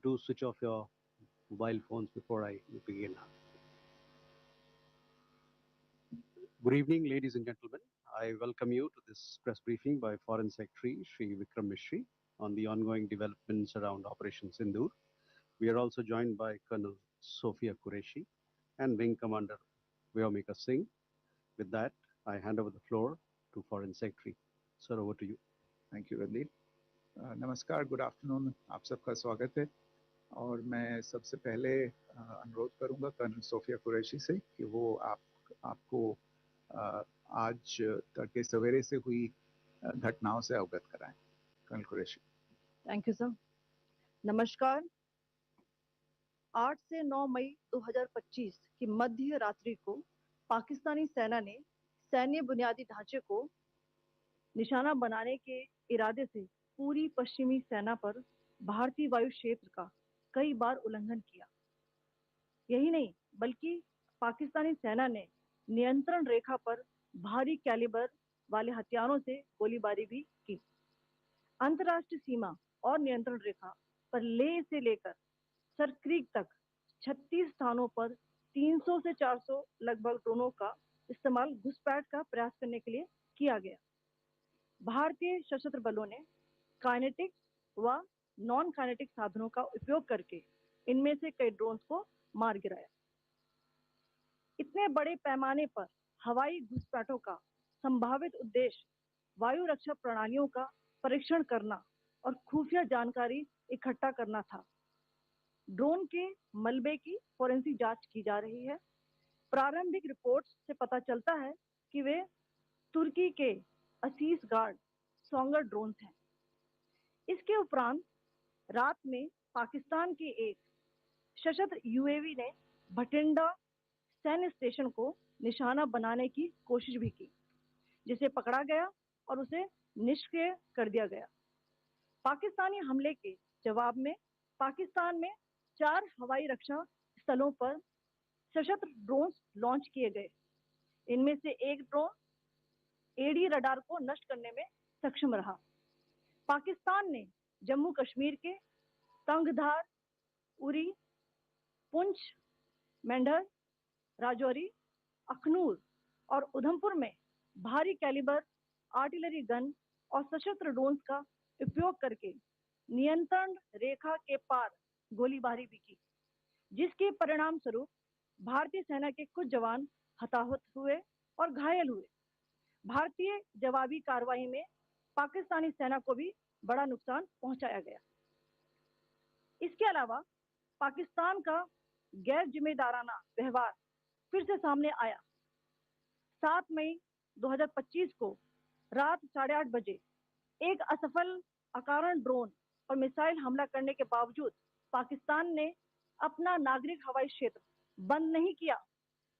do switch off your mobile phones before I begin. Good evening, ladies and gentlemen. I welcome you to this press briefing by Foreign Secretary Shri Vikram Mishri on the ongoing developments around Operation Sindoor. We are also joined by Colonel Sophia Qureshi and Wing Commander Vyomika Singh. With that, I hand over the floor to Foreign Secretary. Sir, over to you. Thank you Randeep. नमस्कार, good afternoon, आप सबका स्वागत है. और मैं सबसे पहले अनुरोध करूंगा कर्नल सोफिया कुरैशी से कि वो आपको आज तड़के सवेरे से हुई घटनाओं से अवगत कराएं. Colonel Qureshi. Thank you sir. नमस्कार. 8 से 9 मई 2025 की मध्य रात्रि को पाकिस्तानी सेना ने सैन्य बुनियादी ढांचे को निशाना बनाने के इरादे से पूरी पश्चिमी सेना पर भारतीय वायु क्षेत्र का कई बार उल्लंघन किया. यही नहीं बल्कि पाकिस्तानी सेना ने नियंत्रण रेखा पर भारी कैलिबर वाले हथियारों से गोलीबारी भी की. अंतर्राष्ट्रीय सीमा और नियंत्रण रेखा पर लेह से लेकर सरक्रीक तक 36 स्थानों पर 300 से 400 लगभग ड्रोनों का इस्तेमाल घुसपैठ का प्रयास करने के लिए किया गया. भारतीय सशस्त्र बलों ने काइनेटिक व नॉन काइनेटिक साधनों का उपयोग करके इनमें से कई ड्रोन्स को मार गिराया. इतने बड़े पैमाने पर हवाई घुसपैठों का संभावित उद्देश्य वायु रक्षा प्रणालियों का परीक्षण करना और खुफिया जानकारी इकट्ठा करना था. ड्रोन के मलबे की फोरेंसिक जांच की जा रही है. प्रारंभिक रिपोर्ट्स से पता चलता है कि वे तुर्की के असीस गार्ड सोंगर ड्रोन्स हैं. इसके उपरांत रात में पाकिस्तान के एक सशस्त्र यूएवी ने भटिंडा सैन्य स्टेशन को निशाना बनाने की कोशिश भी की, जिसे पकड़ा गया और उसे निष्क्रिय कर दिया गया. पाकिस्तानी हमले के जवाब में पाकिस्तान में 4 हवाई रक्षा स्थलों पर सशस्त्र ड्रोन लॉन्च किए गए. इनमें से एक ड्रोन एडी रडार को नष्ट करने में सक्षम रहा. पाकिस्तान ने जम्मू कश्मीर के तंगधार, उरी, पुंछ, मेंढर, राजौरी, अखनूर और उधमपुर में भारी कैलिबर आर्टिलरी गन और सशस्त्र ड्रोन्स का उपयोग करके नियंत्रण रेखा के पार गोलीबारी भी की, जिसके परिणाम स्वरूप भारतीय सेना के कुछ जवान हताहत हुए और घायल हुए. भारतीय जवाबी कार्रवाई में पाकिस्तानी सेना को भी बड़ा नुकसान पहुंचाया गया. इसके अलावा पाकिस्तान का गैर जिम्मेदाराना व्यवहार फिर से सामने आया. 7 मई 2025 को रात 8:30 बजे एक असफल अकारण ड्रोन और मिसाइल हमला करने के बावजूद पाकिस्तान ने अपना नागरिक हवाई क्षेत्र बंद नहीं किया.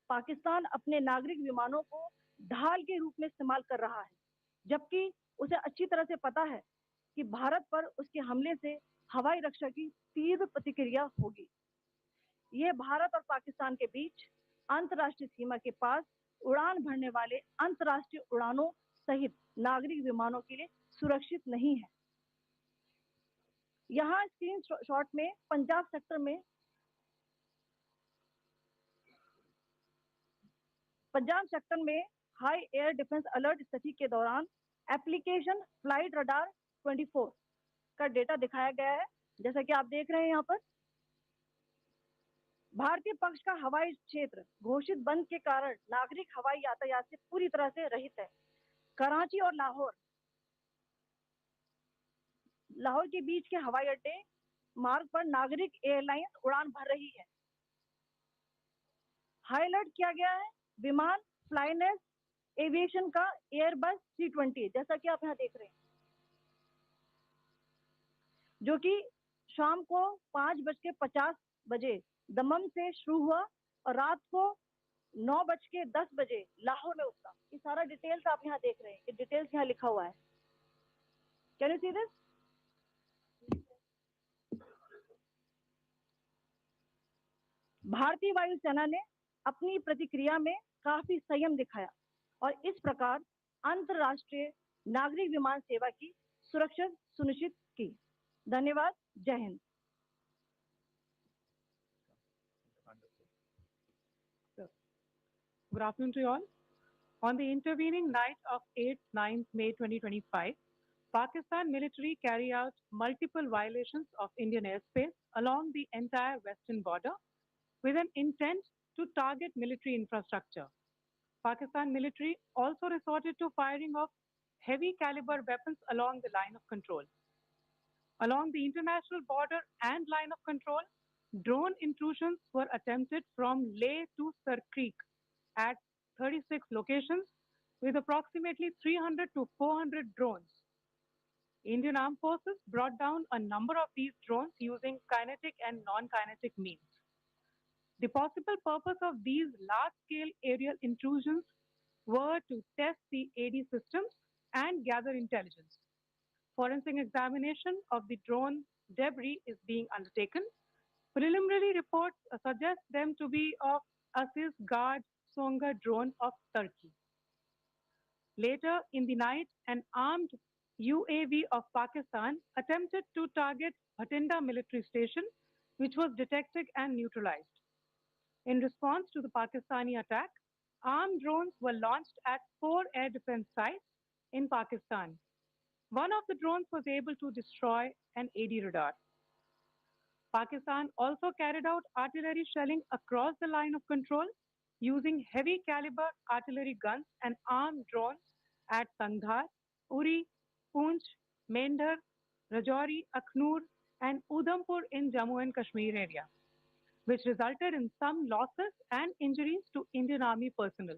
पाकिस्तान अपने नागरिक विमानों को ढाल के रूप में इस्तेमाल कर रहा है, जबकि उसे अच्छी तरह से पता है कि भारत पर उसके हमले से हवाई रक्षा की तीव्र प्रतिक्रिया होगी. यह भारत और पाकिस्तान के बीच अंतर्राष्ट्रीय सीमा के पास उड़ान भरने वाले अंतर्राष्ट्रीय उड़ानों सहित नागरिक विमानों के लिए सुरक्षित नहीं है. यहाँ स्क्रीन शॉट में पंजाब सेक्टर में हाई एयर डिफेंस अलर्ट स्थिति के दौरान एप्लीकेशन फ्लाइट रडार 24 का डेटा दिखाया गया है. जैसा कि आप देख रहे हैं, यहाँ पर भारतीय पक्ष का हवाई क्षेत्र घोषित बंद के कारण नागरिक हवाई यातायात से पूरी तरह से रहित है. कराची और लाहौर के बीच के हवाई अड्डे मार्ग पर नागरिक एयरलाइंस उड़ान भर रही है. हाई अलर्ट किया गया है विमान फ्लाइनेस एविएशन का एयरबस 320, जैसा कि आप यहाँ देख रहे हैं, जो कि शाम को 5:50 बजे दमम से शुरू हुआ और रात को 9:10 बजे लाहौर में उतरा. ये सारा डिटेल्स आप यहाँ देख रहे हैं. ये डिटेल्स यहाँ लिखा हुआ है. Can you see this? भारतीय वायुसेना ने अपनी प्रतिक्रिया में काफी संयम दिखाया और इस प्रकार अंतर्राष्ट्रीय नागरिक विमान सेवा की सुरक्षा सुनिश्चित की. धन्यवाद. जय Hind. Good afternoon to you all. On the intervening night of 8th-9th May 2025, Pakistan military carried out multiple violations of Indian airspace along the entire western border with an intent to target military infrastructure. Pakistan military also resorted to firing of heavy caliber weapons along the line of control. Along the international border and line of control, drone intrusions were attempted from Leh to Sir Creek at 36 locations with approximately 300 to 400 drones. Indian Armed Forces brought down a number of these drones using kinetic and non-kinetic means. The possible purpose of these large-scale aerial intrusions were to test the AD systems and gather intelligence. Forensic examination of the drone debris is being undertaken. Preliminary reports suggest them to be of Aziz Guard Songa drone of Turkey. Later in the night, an armed UAV of Pakistan attempted to target Bhatinda military station, which was detected and neutralized. In response to the Pakistani attack, armed drones were launched at 4 air defense sites in Pakistan. One of the drones was able to destroy an AD radar. Pakistan also carried out artillery shelling across the line of control using heavy caliber artillery guns and armed drones at Kandhar, Uri, Poonch, Mendhar, Rajouri, Akhnur, and Udhampur in Jammu and Kashmir area, which resulted in some losses and injuries to Indian Army personnel.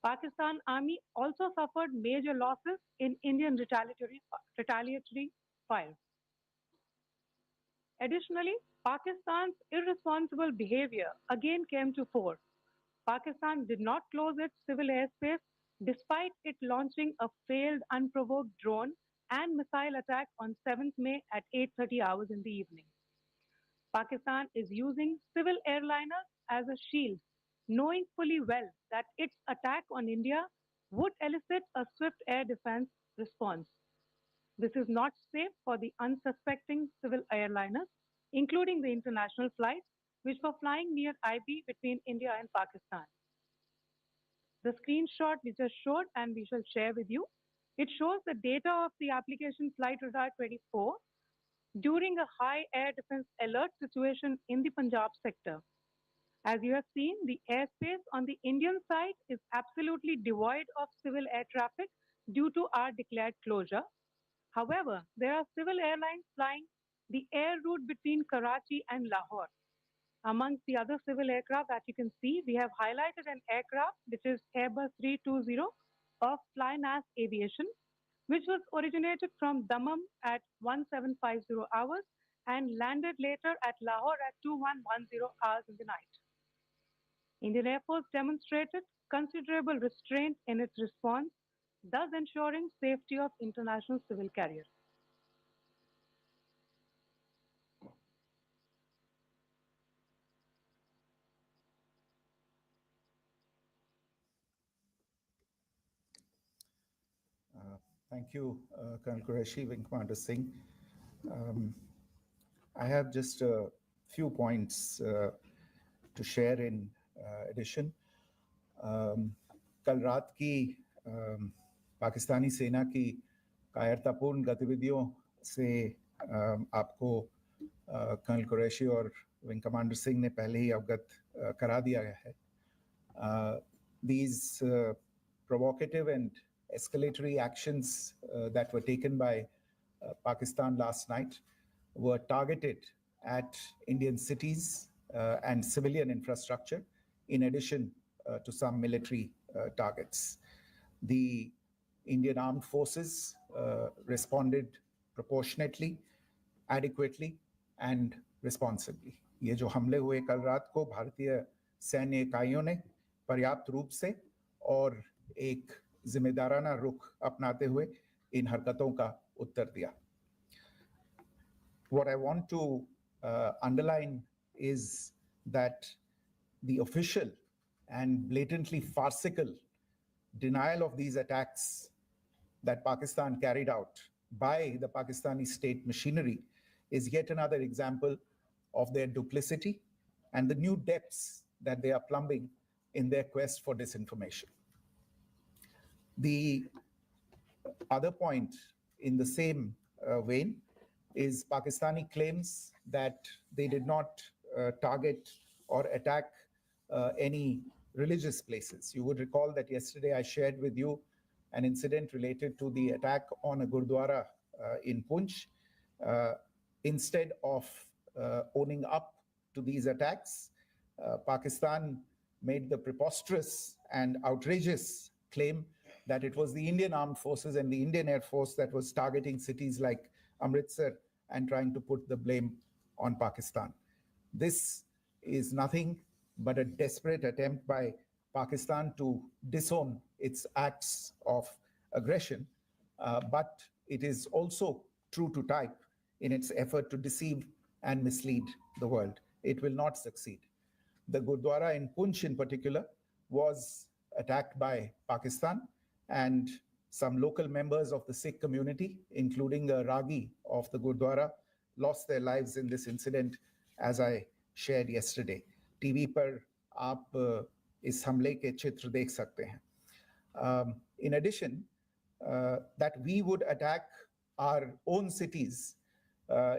Pakistan Army also suffered major losses in Indian retaliatory fire. Additionally, Pakistan's irresponsible behavior again came to fore. Pakistan did not close its civil airspace despite it launching a failed unprovoked drone and missile attack on 7th May at 8:30 hours in the evening. Pakistan is using civil airliners as a shield, knowing fully well that its attack on India would elicit a swift air defense response. This is not safe for the unsuspecting civil airliners, including the international flights, which were flying near IB between India and Pakistan. The screenshot we just showed and we shall share with you, it shows the data of the application Flight Radar 24 during a high air defense alert situation in the Punjab sector. As you have seen, the airspace on the Indian side is absolutely devoid of civil air traffic due to our declared closure. However, there are civil airlines flying the air route between Karachi and Lahore. Amongst the other civil aircraft that you can see, we have highlighted an aircraft which is Airbus 320 of Flynas Aviation, which was originated from Dammam at 1750 hours and landed later at Lahore at 2110 hours in the night. Indian Air Force demonstrated considerable restraint in its response, thus ensuring safety of international civil carriers. Thank you, Colonel Qureshi, Wing Commander Singh. I have just a few points to share in addition. कल रात की पाकिस्तानी सेना की कायरतापूर्ण गतिविधियों से आपको colonel Qureshi और विंग कमांडर सिंह ने पहले ही अवगत करा दिया है. These provocative and escalatory actions that were taken by Pakistan last night were targeted at Indian cities and civilian infrastructure, in addition to some military targets. The Indian Armed Forces responded proportionately, adequately, and responsibly. ये जो हमले हुए कल रात को भारतीय सैन्य इकाइयों ने पर्याप्त रूप से और एक जिम्मेदाराना रुख अपनाते हुए इन हरकतों का उत्तर दिया. What I want to underline is that the official and blatantly farcical denial of these attacks that Pakistan carried out by the Pakistani state machinery is yet another example of their duplicity and the new depths that they are plumbing in their quest for disinformation. The other point in the same vein is Pakistani claims that they did not target or attack any religious places. You would recall that yesterday I shared with you an incident related to the attack on a Gurdwara in Punch. Instead of owning up to these attacks, Pakistan made the preposterous and outrageous claim that it was the Indian Armed Forces and the Indian Air Force that was targeting cities like Amritsar and trying to put the blame on Pakistan. This is nothing but a desperate attempt by Pakistan to disown its acts of aggression, but it is also true to type in its effort to deceive and mislead the world. It will not succeed. The Gurdwara in Punch in particular was attacked by Pakistan, and some local members of the Sikh community, including a Ragi of the Gurdwara, lost their lives in this incident, as I shared yesterday. TV पर आप इस हमले के चित्र देख सकते हैं. In addition, that we would attack our own cities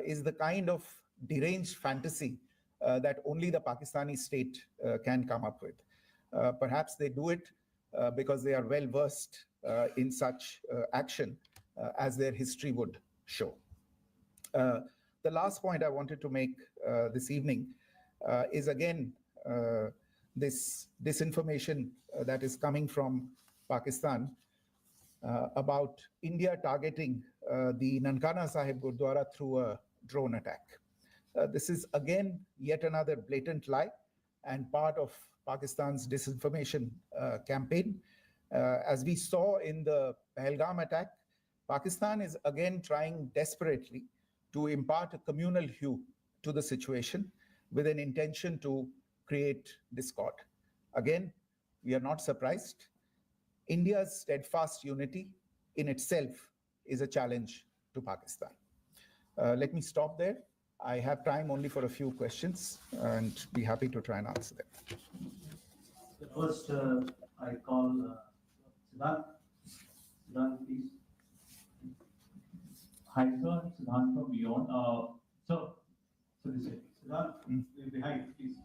is the kind of deranged fantasy that only the Pakistani state can come up with. Perhaps they do it because they are well versed in such action, as their history would show. The last point I wanted to make this evening is again this disinformation that is coming from Pakistan about India targeting the Nankana Sahib Gurdwara through a drone attack. This is again yet another blatant lie and part of Pakistan's disinformation campaign. As we saw in the Pahalgam attack, Pakistan is again trying desperately to impart a communal hue to the situation with an intention to create discord. Again, we are not surprised. India's steadfast unity in itself is a challenge to Pakistan. Let me stop there. I have time only for a few questions and be happy to try and answer them. First, I call Siddhant. Siddhant, please. Hi, sir. Siddhant from Beyond. So this is Siddhant, behind, please.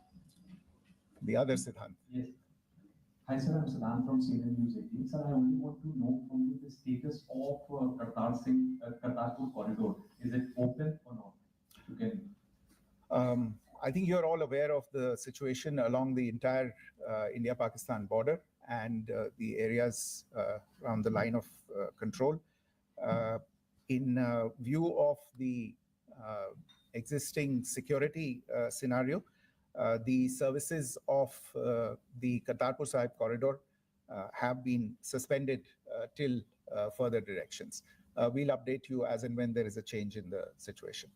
The other Siddhant. Yes. Hi, sir. I'm Siddhant from CNN News 18. Sir, I only want to know from you the status of Kartarpur corridor. Is it open or not? You can. I think you're all aware of the situation along the entire India-Pakistan border and the areas around the line of control. In view of the existing security scenario, the services of the Kartarpur Sahib corridor have been suspended till further directions. We'll update you as and when there is a change in the situation.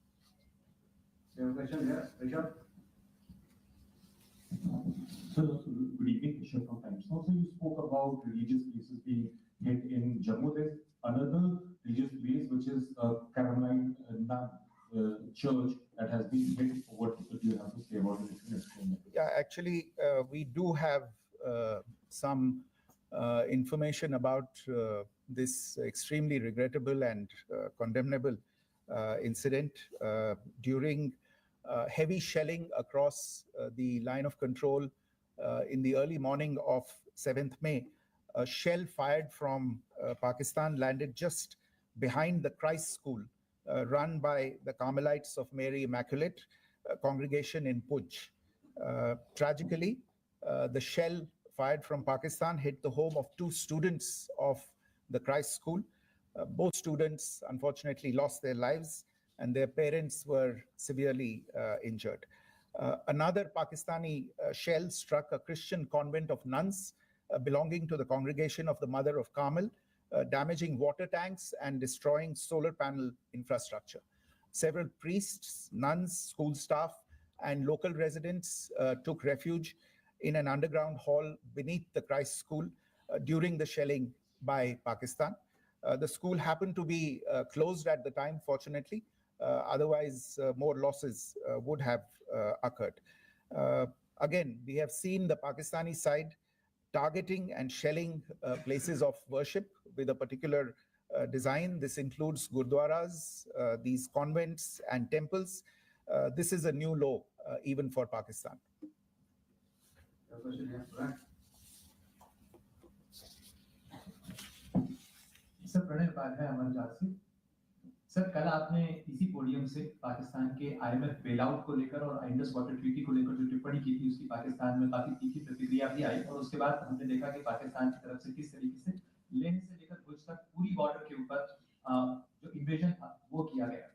You have a question here, Richard? So, good evening, Rishabh from Times. Also, you spoke about religious places being hit in Jammu. There's another religious place which is Caroline Church that has been hit. What do you have to say about it? Yeah, actually, we do have some information about this extremely regrettable and condemnable incident during heavy shelling across the line of control in the early morning of 7th May. A shell fired from Pakistan landed just behind the Christ School run by the Carmelites of Mary Immaculate congregation in Punch. Tragically, the shell fired from Pakistan hit the home of 2 students of the Christ School. Both students unfortunately lost their lives and their parents were severely injured. Another Pakistani shell struck a Christian convent of nuns belonging to the congregation of the Mother of Carmel, damaging water tanks and destroying solar panel infrastructure. Several priests, nuns, school staff, and local residents took refuge in an underground hall beneath the Christ School during the shelling by Pakistan. The school happened to be closed at the time, fortunately. Otherwise, more losses would have occurred. Again, we have seen the Pakistani side targeting and shelling places of worship with a particular design. This includes gurdwaras, these convents and temples. This is a new law even for Pakistan. Sir Pranay Upadhyay अमरजात से sir कल आपने इसी podium से पाकिस्तान के IMF bailout को लेकर और इंडस वाटर ट्रीटी को लेकर जो टिप्पणी की थी उसकी पाकिस्तान में काफी तीखी प्रतिक्रिया भी आई और उसके बाद हमने देखा कि पाकिस्तान की तरफ से किस तरीके से लेह से लेकर भुज तक पूरी बॉर्डर के ऊपर जो इन्वेजन था वो किया गया।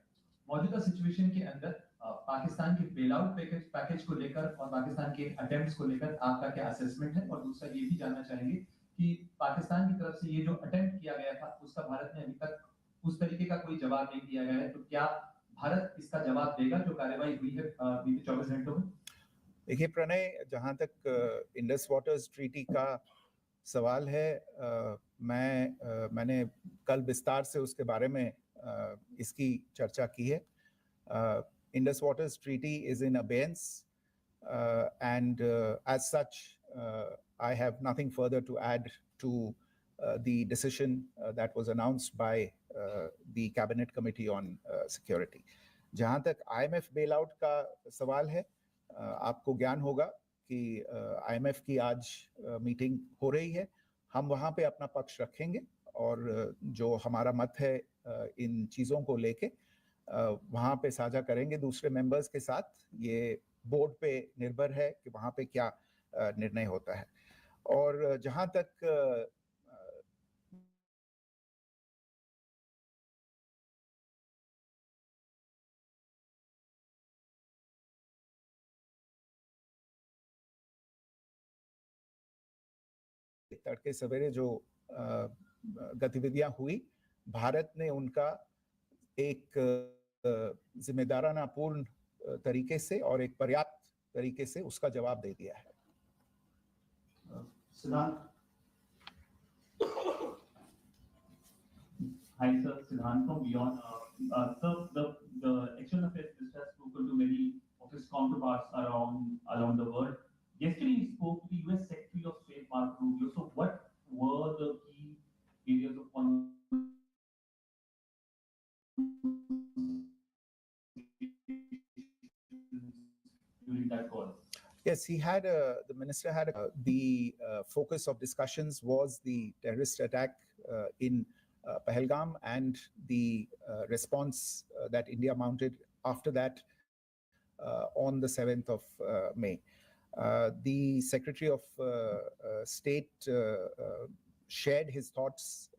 मौजूदा सिचुएशन के अंदर पाकिस्तान के बेलआउट पैकेज को लेकर और पाकिस्तान के अटेम्प्ट्स को लेकर आपका क्या असेसमेंट है, और दूसरा ये भी जानना चाहेंगे कि पाकिस्तान की तरफ से ये जो अटेम्प्ट किया गया था उसका भारत ने अभी तक उस तरीके का कोई जवाब नहीं दिया गया है, तो क्या भारत इसका जवाब देगा जो कार्रवाई हुई है बीते 24 घंटों में? देखिए प्रणय, जहां तक इंडस वाटर्स ट्रीटी का सवाल है, मैंने कल विस्तार से उसके बारे में इसकी चर्चा की है। Indus waters treaty is in abeyance and as such I have nothing further to add to the decision that was announced by the cabinet committee on security. जहां तक IMF bailout का सवाल है, आपको ज्ञान होगा कि IMF की आज मीटिंग हो रही है। हम वहां पे अपना पक्ष रखेंगे और जो हमारा मत है इन चीज़ों को लेके वहां पे साझा करेंगे दूसरे मेंबर्स के साथ। ये बोर्ड पे निर्भर है कि वहां पे क्या निर्णय होता है। और जहां तक तड़के सवेरे जो गतिविधियां हुई, भारत ने उनका एक जिम्मेदाराना पूर्ण तरीके से और एक पर्याप्त तरीके से उसका जवाब दे दिया है। सिद्धांत। Hi sir, Siddhant from Beyond. Sir, the External Affairs Minister has spoken to many of his counterparts around the world. Yesterday he spoke to the US Secretary of State Marco Rubio. So what were the key areas of during that call? Yes, the minister had the focus of discussions was the terrorist attack in Pahalgam and the response that India mounted after that on the 7th of May. The Secretary of State shared his thoughts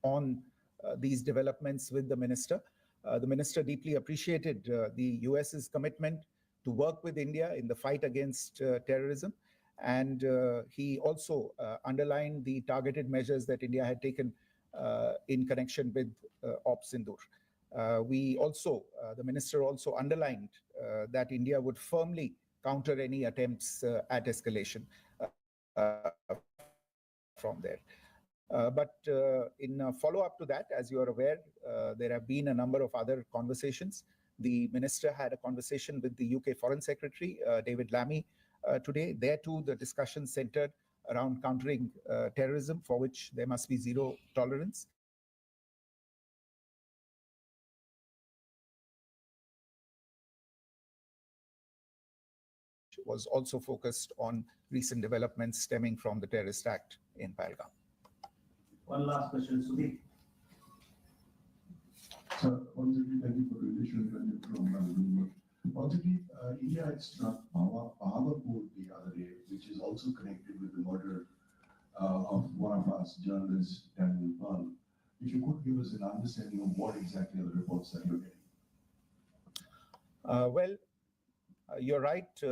on these developments with the minister. The minister deeply appreciated the US's commitment to work with India in the fight against terrorism. And he also underlined the targeted measures that India had taken in connection with Op Sindoor. The minister also underlined that India would firmly counter any attempts at escalation from there. But in follow-up to that, as you are aware, there have been a number of other conversations. The minister had a conversation with the UK Foreign Secretary, David Lammy, today. There too, the discussion centered around countering terrorism, for which there must be zero tolerance. Was also focused on recent developments stemming from the terrorist act in Pahalgam. One last question, Sudhi. Sir, once again, thank you for the addition from once again, India had struck Bahawalpur the other day, which is also connected with the murder of one of us, journalist Daniel Pearl. If you could give us an understanding of what exactly are the reports that you're getting. You're right.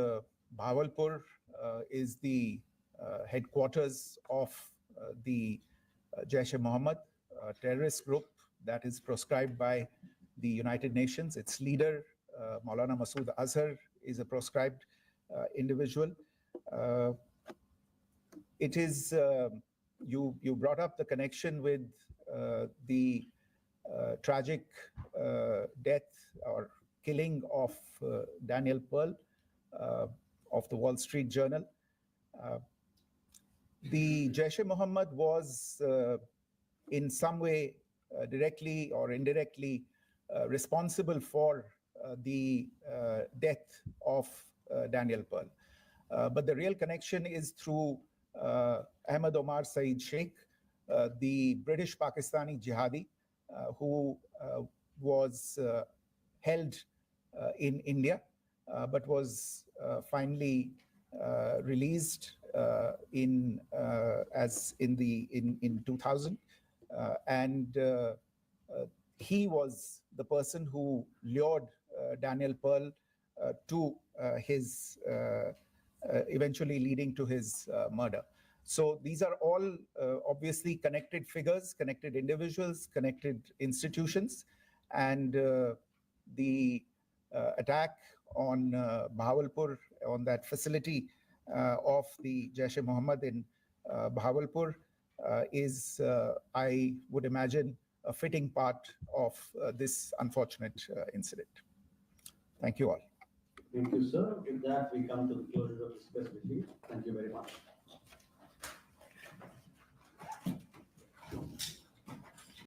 Bahawalpur is the headquarters of the Jaish-e-Mohammed terrorist group that is proscribed by the United Nations. Its leader, Maulana Masood Azhar, is a proscribed individual. It is, you brought up the connection with the tragic death or killing of Daniel Pearl of the Wall Street Journal. the Jaish-e-Mohammed was in some way directly or indirectly responsible for the death of Daniel Pearl. But the real connection is through Ahmad Omar Saeed Sheikh, the British Pakistani jihadi who was held in India, but was finally released in 2000, and he was the person who lured Daniel Pearl to his eventually leading to his murder. So these are all obviously connected figures, connected individuals, connected institutions, and the attack on Bahawalpur, on that facility of the Jaish-e-Mohammed in Bahawalpur is, I would imagine, a fitting part of this unfortunate incident. Thank you all. Thank you, sir. With that, we come to the closure of this press briefing. Thank you very much.